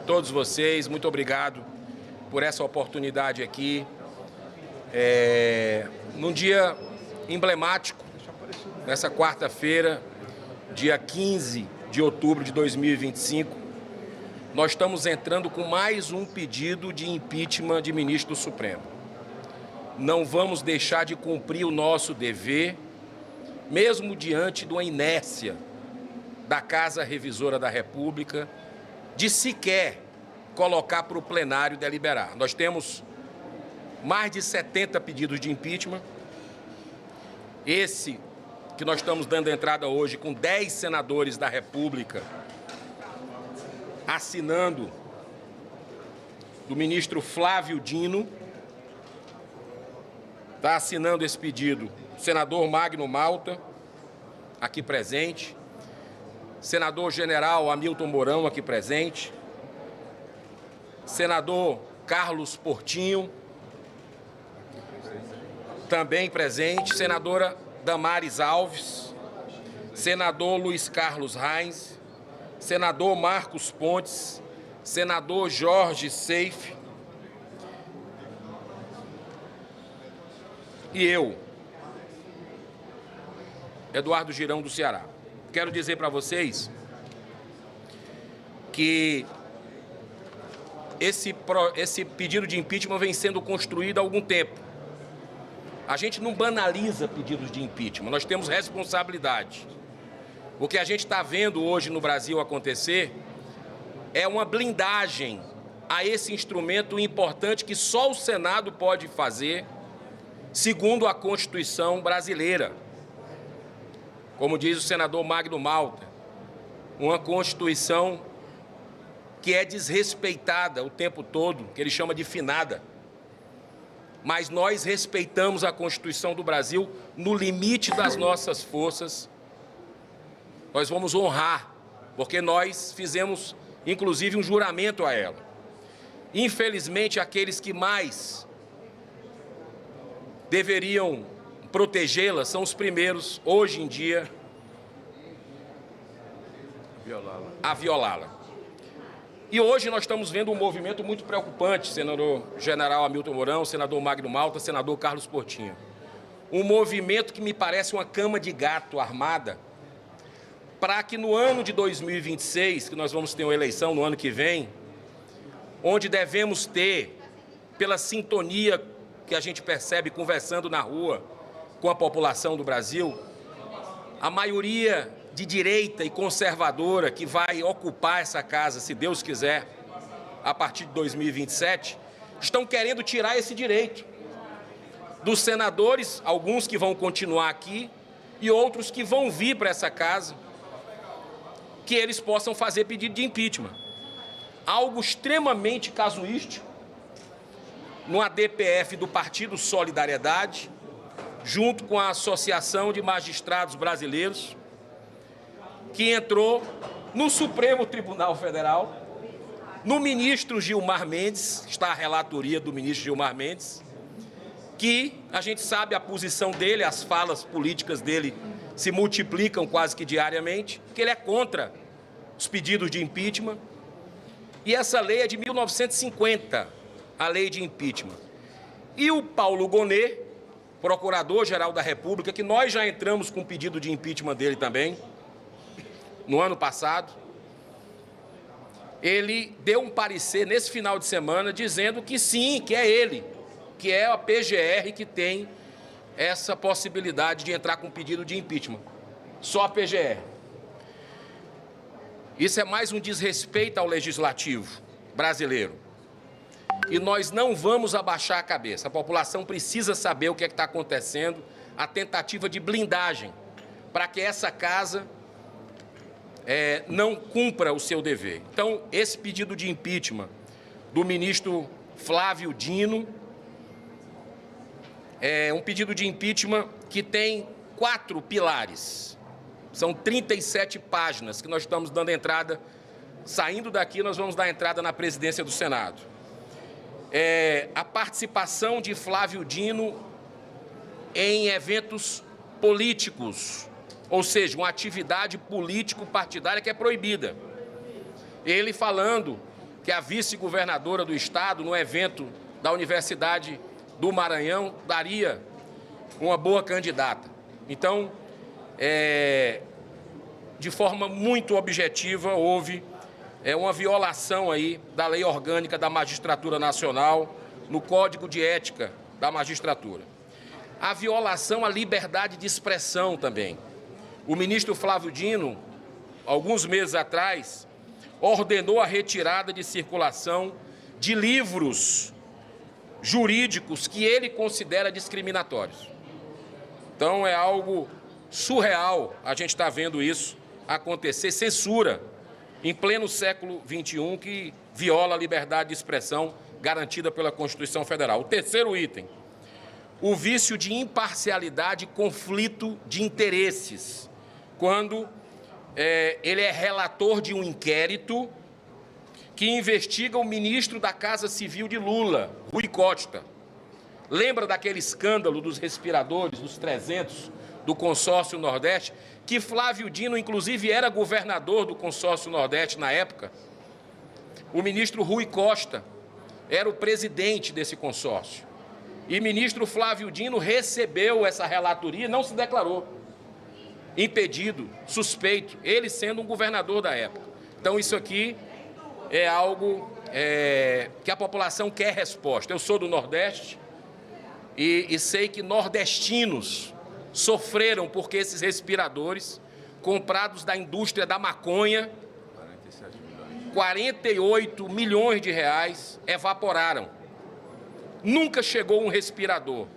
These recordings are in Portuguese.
todos vocês. Muito obrigado por essa oportunidade aqui. Num dia emblemático, nessa quarta-feira, dia 15 de outubro de 2025, nós estamos entrando com mais um pedido de impeachment de ministro do Supremo. Não vamos deixar de cumprir o nosso dever, mesmo diante de uma inércia da Casa Revisora da República, de sequer colocar para o plenário deliberar. Nós temos mais de 70 pedidos de impeachment. Esse que nós estamos dando entrada hoje com 10 senadores da República assinando, do ministro Flávio Dino. Está assinando esse pedido o senador Magno Malta, aqui presente, senador general Hamilton Mourão, aqui presente, senador Carlos Portinho, também presente, senadora Damares Alves, senador Luiz Carlos Reins, senador Marcos Pontes, senador Jorge Seife e eu, Eduardo Girão, do Ceará. Quero dizer para vocês que esse pedido de impeachment vem sendo construído há algum tempo. A gente não banaliza pedidos de impeachment, nós temos responsabilidade. O que a gente está vendo hoje no Brasil acontecer é uma blindagem a esse instrumento importante que só o Senado pode fazer, segundo a Constituição brasileira. Como diz o senador Magno Malta, uma Constituição que é desrespeitada o tempo todo, que ele chama de finada. Mas nós respeitamos a Constituição do Brasil no limite das nossas forças. Nós vamos honrar, porque nós fizemos, inclusive, um juramento a ela. Infelizmente, aqueles que mais deveriam protegê-la são os primeiros, hoje em dia, a violá-la. E hoje nós estamos vendo um movimento muito preocupante, senador general Hamilton Mourão, senador Magno Malta, senador Carlos Portinho. Um movimento que me parece uma cama de gato armada, para que no ano de 2026, que nós vamos ter uma eleição no ano que vem, onde devemos ter, pela sintonia que a gente percebe conversando na rua com a população do Brasil, a maioria de direita e conservadora que vai ocupar essa casa, se Deus quiser, a partir de 2027, estão querendo tirar esse direito dos senadores, alguns que vão continuar aqui e outros que vão vir para essa casa, que eles possam fazer pedido de impeachment. Algo extremamente casuístico, no ADPF do Partido Solidariedade, junto com a Associação de Magistrados Brasileiros, que entrou no Supremo Tribunal Federal, no ministro Gilmar Mendes, está a relatoria do ministro Gilmar Mendes, que a gente sabe a posição dele, as falas políticas dele se multiplicam quase que diariamente, que ele é contra os pedidos de impeachment. E essa lei é de 1950, a lei de impeachment. E o Paulo Gonet, procurador-geral da República, que nós já entramos com pedido de impeachment dele também, no ano passado, ele deu um parecer nesse final de semana dizendo que sim, que é ele, que é a PGR que tem essa possibilidade de entrar com pedido de impeachment. Só a PGR. Isso é mais um desrespeito ao legislativo brasileiro. E nós não vamos abaixar a cabeça. A população precisa saber o que está acontecendo, a tentativa de blindagem, para que essa casa não cumpra o seu dever. Então, esse pedido de impeachment do ministro Flávio Dino é um pedido de impeachment que tem 4 pilares. São 37 páginas que nós estamos dando entrada. Saindo daqui, nós vamos dar entrada na presidência do Senado. A participação de Flávio Dino em eventos políticos, ou seja, uma atividade político-partidária que é proibida. Ele falando que a vice-governadora do Estado, no evento da Universidade do Maranhão, daria uma boa candidata. Então, de forma muito objetiva, houve uma violação aí da Lei Orgânica da Magistratura Nacional, no Código de Ética da Magistratura. A violação à liberdade de expressão também. O ministro Flávio Dino, alguns meses atrás, ordenou a retirada de circulação de livros jurídicos que ele considera discriminatórios. Então, é algo surreal a gente estar vendo isso acontecer, censura em pleno século XXI que viola a liberdade de expressão garantida pela Constituição Federal. O terceiro item, o vício de imparcialidade e conflito de interesses, quando ele é relator de um inquérito que investiga o ministro da Casa Civil de Lula, Rui Costa. Lembra daquele escândalo dos respiradores, dos 300, do Consórcio Nordeste, que Flávio Dino, inclusive, era governador do Consórcio Nordeste na época? O ministro Rui Costa era o presidente desse consórcio. E o ministro Flávio Dino recebeu essa relatoria e não se declarou impedido, suspeito, ele sendo um governador da época. Então, isso aqui é algo que a população quer resposta. Eu sou do Nordeste e sei que nordestinos sofreram porque esses respiradores, comprados da indústria da maconha, 48 milhões de reais, evaporaram. Nunca chegou um respirador.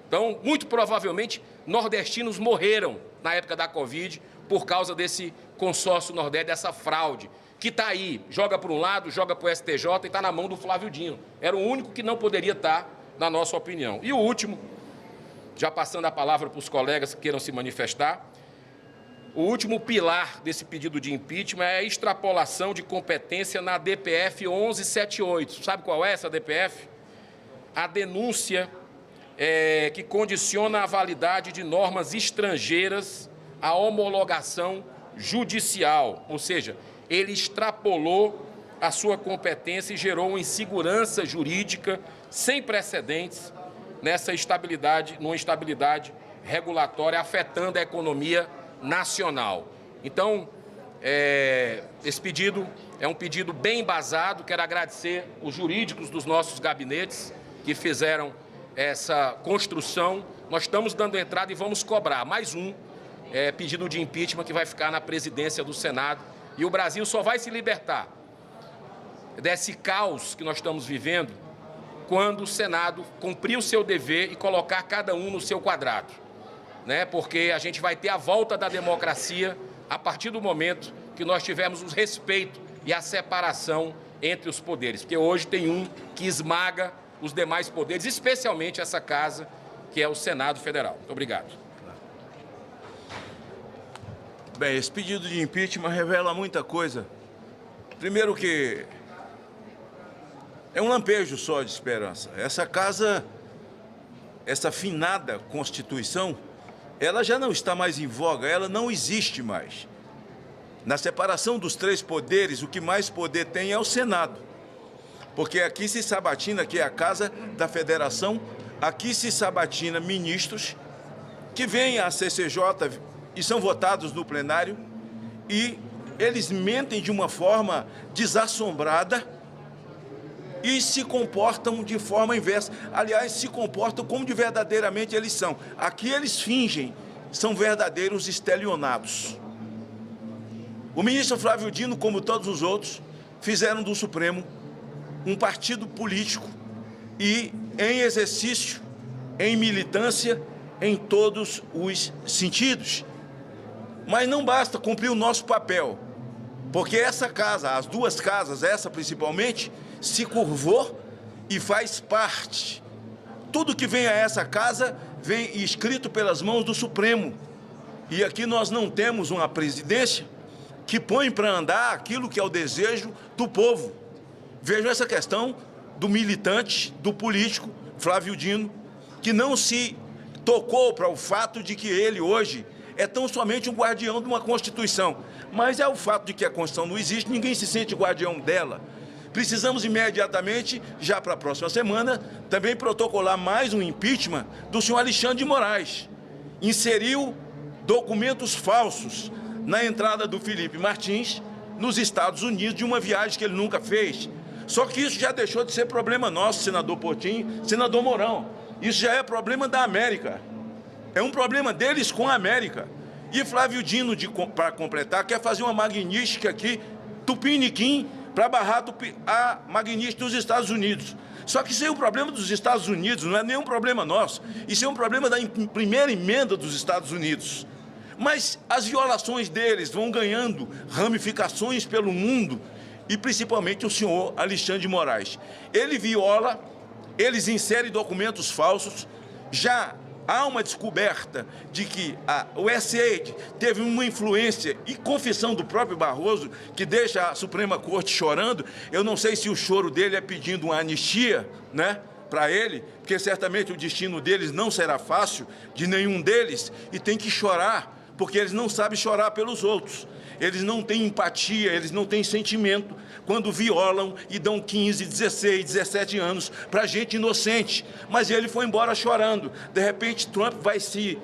Então, muito provavelmente, nordestinos morreram na época da Covid por causa desse consórcio Nordeste, dessa fraude, que está aí, joga para um lado, joga para o STJ e está na mão do Flávio Dino. Era o único que não poderia estar, na nossa opinião. E o último, já passando a palavra para os colegas que queiram se manifestar, o último pilar desse pedido de impeachment é a extrapolação de competência na DPF 1178. Sabe qual é essa DPF? A denúncia que condiciona a validade de normas estrangeiras à homologação judicial, ou seja, ele extrapolou a sua competência e gerou uma insegurança jurídica sem precedentes numa instabilidade regulatória afetando a economia nacional. Então, esse pedido é um pedido bem embasado. Quero agradecer os jurídicos dos nossos gabinetes que fizeram essa construção. Nós estamos dando entrada e vamos cobrar mais um pedido de impeachment que vai ficar na presidência do Senado. E o Brasil só vai se libertar desse caos que nós estamos vivendo quando o Senado cumprir o seu dever e colocar cada um no seu quadrado, né? Porque a gente vai ter a volta da democracia a partir do momento que nós tivermos o respeito e a separação entre os poderes. Porque hoje tem um que esmaga os demais poderes, especialmente essa casa, que é o Senado Federal. Muito obrigado. Bem, esse pedido de impeachment revela muita coisa. Primeiro que é um lampejo só de esperança. Essa casa, essa finada Constituição, ela já não está mais em voga, ela não existe mais. Na separação dos três poderes, o que mais poder tem é o Senado. Porque aqui se sabatina, que é a Casa da Federação, aqui se sabatina ministros que vêm à CCJ e são votados no plenário e eles mentem de uma forma desassombrada e se comportam de forma inversa. Aliás, se comportam como de verdadeiramente eles são. Aqui eles fingem, são verdadeiros estelionados. O ministro Flávio Dino, como todos os outros, fizeram do Supremo um partido político e em exercício, em militância, em todos os sentidos. Mas não basta cumprir o nosso papel, porque essa casa, as duas casas, essa principalmente, se curvou e faz parte. Tudo que vem a essa casa vem escrito pelas mãos do Supremo. E aqui nós não temos uma presidência que põe para andar aquilo que é o desejo do povo. Vejam essa questão do militante, do político, Flávio Dino, que não se tocou para o fato de que ele hoje é tão somente um guardião de uma Constituição. Mas é o fato de que a Constituição não existe, ninguém se sente guardião dela. Precisamos imediatamente, já para a próxima semana, também protocolar mais um impeachment do senhor Alexandre de Moraes. Inseriu documentos falsos na entrada do Felipe Martins nos Estados Unidos de uma viagem que ele nunca fez. Só que isso já deixou de ser problema nosso, senador Portinho, senador Mourão. Isso já é problema da América. É um problema deles com a América. E Flávio Dino, para completar, quer fazer uma magnífica aqui, tupiniquim, para barrar a magnífica dos Estados Unidos. Só que isso é um problema dos Estados Unidos, não é nenhum problema nosso. Isso é um problema da primeira emenda dos Estados Unidos. Mas as violações deles vão ganhando ramificações pelo mundo, e principalmente o senhor Alexandre de Moraes. Ele viola, eles inserem documentos falsos, já há uma descoberta de que o SAID teve uma influência e confissão do próprio Barroso, que deixa a Suprema Corte chorando. Eu não sei se o choro dele é pedindo uma anistia, né, para ele, porque certamente o destino deles não será fácil, de nenhum deles, e tem que chorar, porque eles não sabem chorar pelos outros. Eles não têm empatia, eles não têm sentimento quando violam e dão 15, 16, 17 anos para gente inocente. Mas ele foi embora chorando. De repente, Trump vai se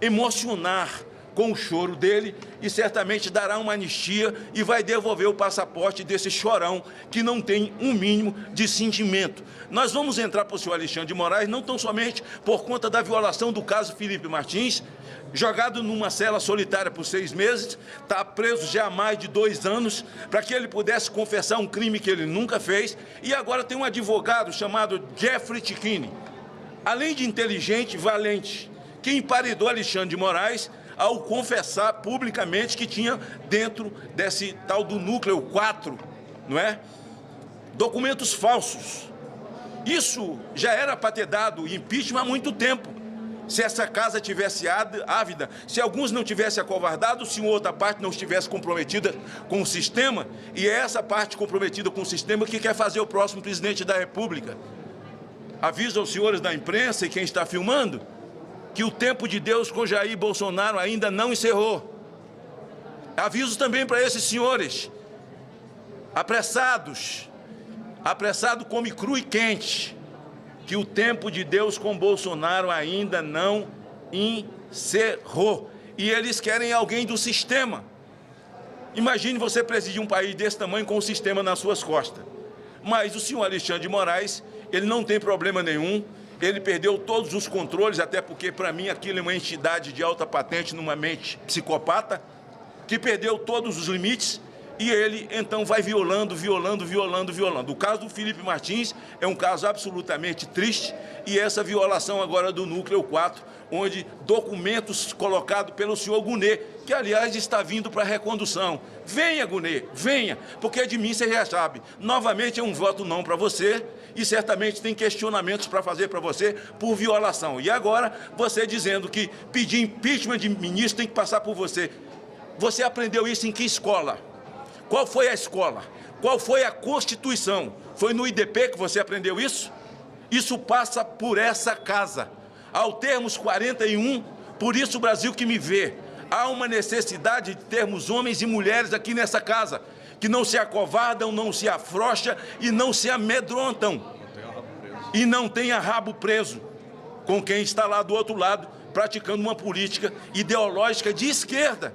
emocionar com o choro dele e certamente dará uma anistia e vai devolver o passaporte desse chorão que não tem um mínimo de sentimento. Nós vamos entrar para o senhor Alexandre de Moraes não tão somente por conta da violação do caso Felipe Martins, jogado numa cela solitária por 6 meses, está preso já há mais de 2 anos, para que ele pudesse confessar um crime que ele nunca fez, e agora tem um advogado chamado Jeffrey Tichini, além de inteligente, valente, que emparedou Alexandre de Moraes ao confessar publicamente que tinha dentro desse tal do núcleo 4, não é? Documentos falsos. Isso já era para ter dado impeachment há muito tempo. Se essa casa tivesse ávida, se alguns não tivessem acovardado, se uma outra parte não estivesse comprometida com o sistema, e é essa parte comprometida com o sistema que quer fazer o próximo presidente da República. Aviso aos senhores da imprensa e quem está filmando que o tempo de Deus com Jair Bolsonaro ainda não encerrou. Aviso também para esses senhores, apressado come cru e quente, que o tempo de Deus com Bolsonaro ainda não encerrou. E eles querem alguém do sistema. Imagine você presidir um país desse tamanho com o sistema nas suas costas. Mas o senhor Alexandre de Moraes, ele não tem problema nenhum, ele perdeu todos os controles, até porque, para mim, aquilo é uma entidade de alta patente numa mente psicopata, que perdeu todos os limites, e ele, então, vai violando. O caso do Felipe Martins é um caso absolutamente triste, e essa violação agora do Núcleo 4, onde documentos colocados pelo senhor Gonet, que, aliás, está vindo para a recondução. Venha, Gonet, venha, porque de mim você já sabe. Novamente é um voto não para você, e certamente tem questionamentos para fazer para você por violação. E agora, você dizendo que pedir impeachment de ministro tem que passar por você. Você aprendeu isso em que escola? Qual foi a escola? Qual foi a Constituição? Foi no IDP que você aprendeu isso? Isso passa por essa casa. Ao termos 41, por isso o Brasil que me vê, há uma necessidade de termos homens e mulheres aqui nessa casa, que não se acovardam, não se afrouxam e não se amedrontam. E não tenha rabo preso com quem está lá do outro lado, praticando uma política ideológica de esquerda,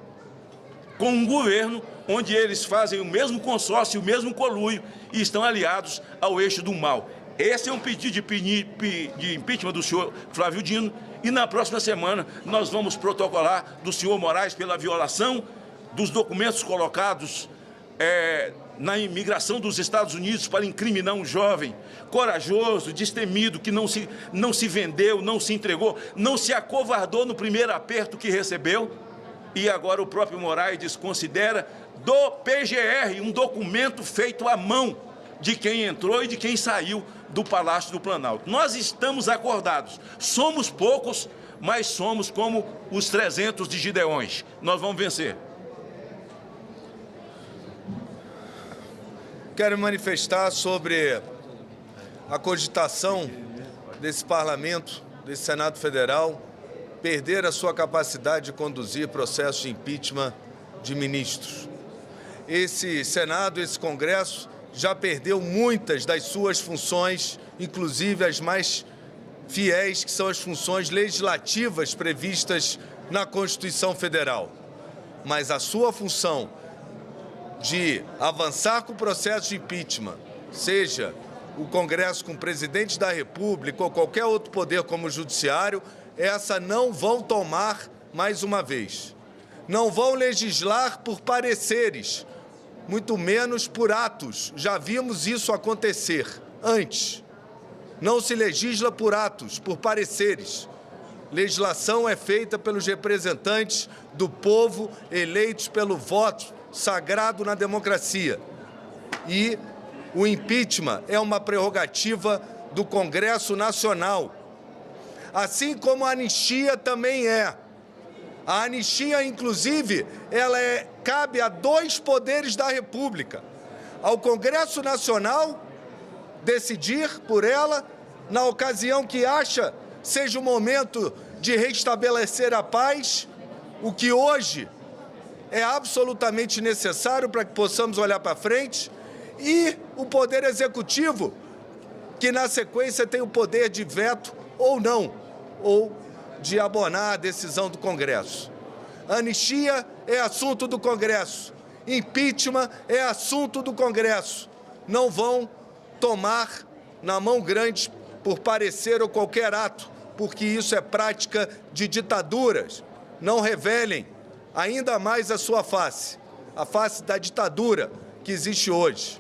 com um governo onde eles fazem o mesmo consórcio, o mesmo conluio e estão aliados ao eixo do mal. Esse é um pedido de impeachment do senhor Flávio Dino, e na próxima semana nós vamos protocolar do senhor Moraes pela violação dos documentos colocados na imigração dos Estados Unidos para incriminar um jovem corajoso, destemido, que não se vendeu, não se entregou, não se acovardou no primeiro aperto que recebeu, e agora o próprio Moraes desconsidera do PGR, um documento feito à mão de quem entrou e de quem saiu do Palácio do Planalto. Nós estamos acordados, somos poucos, mas somos como os 300 de Gideões. Nós vamos vencer. Quero manifestar sobre a cogitação desse Parlamento, desse Senado Federal, perder a sua capacidade de conduzir processos de impeachment de ministros. Esse Senado, esse Congresso, já perdeu muitas das suas funções, inclusive as mais fiéis, que são as funções legislativas previstas na Constituição Federal. Mas a sua função de avançar com o processo de impeachment, seja o Congresso com o presidente da República ou qualquer outro poder como o Judiciário, essa não vão tomar mais uma vez. Não vão legislar por pareceres, muito menos por atos. Já vimos isso acontecer antes. Não se legisla por atos, por pareceres. Legislação é feita pelos representantes do povo eleitos pelo voto sagrado na democracia. E o impeachment é uma prerrogativa do Congresso Nacional. Assim como a anistia também é. A anistia, inclusive, cabe a 2 poderes da República. Ao Congresso Nacional decidir por ela, na ocasião que acha seja o momento de restabelecer a paz, o que hoje é absolutamente necessário para que possamos olhar para frente, e o Poder Executivo, que na sequência tem o poder de veto ou não, ou de abonar a decisão do Congresso. Anistia é assunto do Congresso, impeachment é assunto do Congresso. Não vão tomar na mão grande por parecer ou qualquer ato, porque isso é prática de ditaduras. Não revelem ainda mais a sua face, a face da ditadura que existe hoje,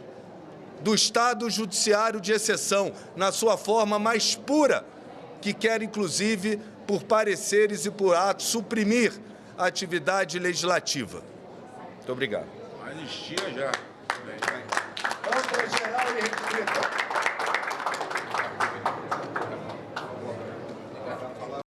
do Estado Judiciário de exceção, na sua forma mais pura, que quer, inclusive, por pareceres e por atos, suprimir a atividade legislativa. Muito obrigado. Anistia já. Ampla, geral e restrita.